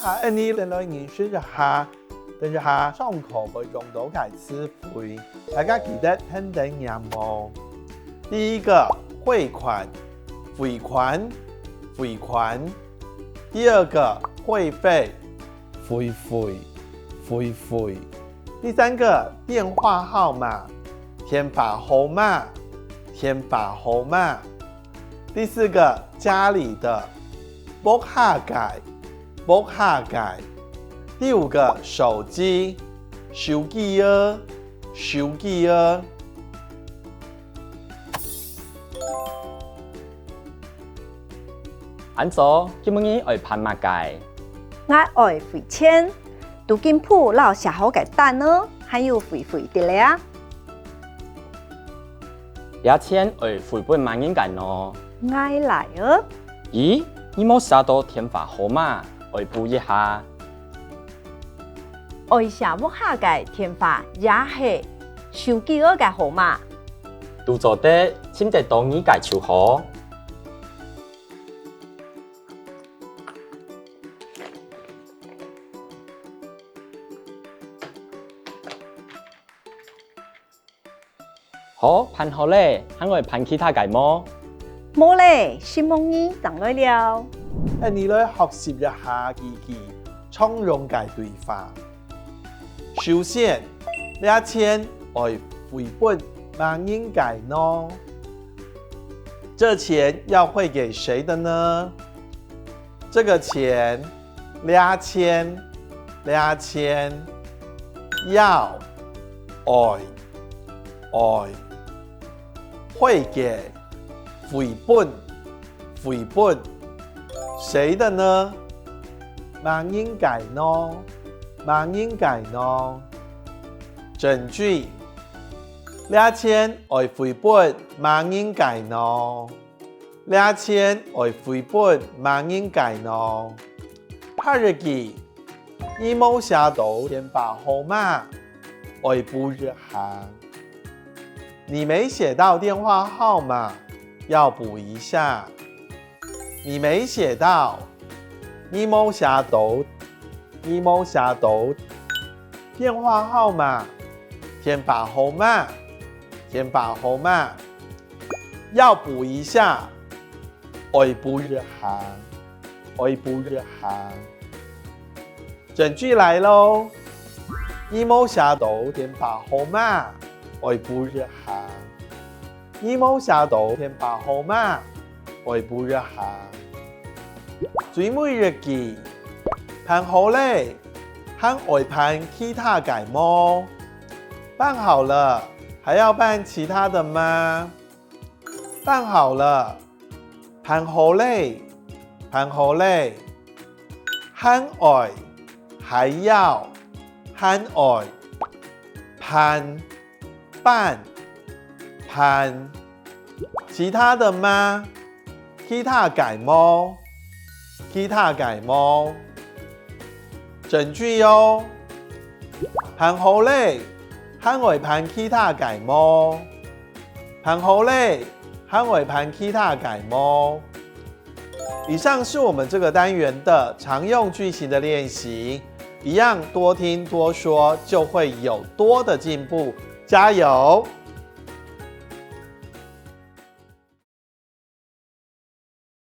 下你来认識一下，等一下上課會用到嘅詞彙，大家記得聽定有冇？第一個匯款，匯款，匯款；第二個會費，會費，會費；第三個電話號碼，電話號碼，電話號碼；第四個家裡的，卜下界，卜下界；第五個手機，手機兒，手機兒。安做，今晡日愛攀馬界，我愛匯錢，杜金鋪老寫好嘅單呢，還有匯的咧。兩千愛匯本萬應該喏。愛來哦。咦，你冇寫到電話號碼，愛補一下。愛寫卜下嘅電話也係手機兒嘅號碼。杜做得，請得當你介紹好。好，攀好咧，還會攀其他界麼？冇咧，希望你等來了。你來學習一下自己從容嘅對話。首先，2千愛匯本萬應該喏，這錢要匯給誰的呢？這個錢2千要愛匯給匯本誰的呢？萬應該喏，萬應該喏。整句2千愛匯本萬應該喏，2千愛匯本萬應該喏。下一句你冇寫到電話號碼，愛補一下。你沒寫到電話號碼，要補一下。你沒寫到，你冇寫到電話號碼，電話號碼，要補一下。愛補一下。整句來咯，你冇寫到電話號碼。愛補一下，你冇寫到電話號碼，愛補一下。最尾一句，辦好咧，還愛辦其他界麼？辦好了，還要辦其他的嗎？辦好了，辦好咧，還愛，還要，辦其他的嗎？其他界麼？整句喲，辦好咧，還愛辦其他界麼？辦好咧，還愛辦其他界麼？以上是我們這個單元的常用句型的練習，一樣多聽多說，就會有多的進步。加油！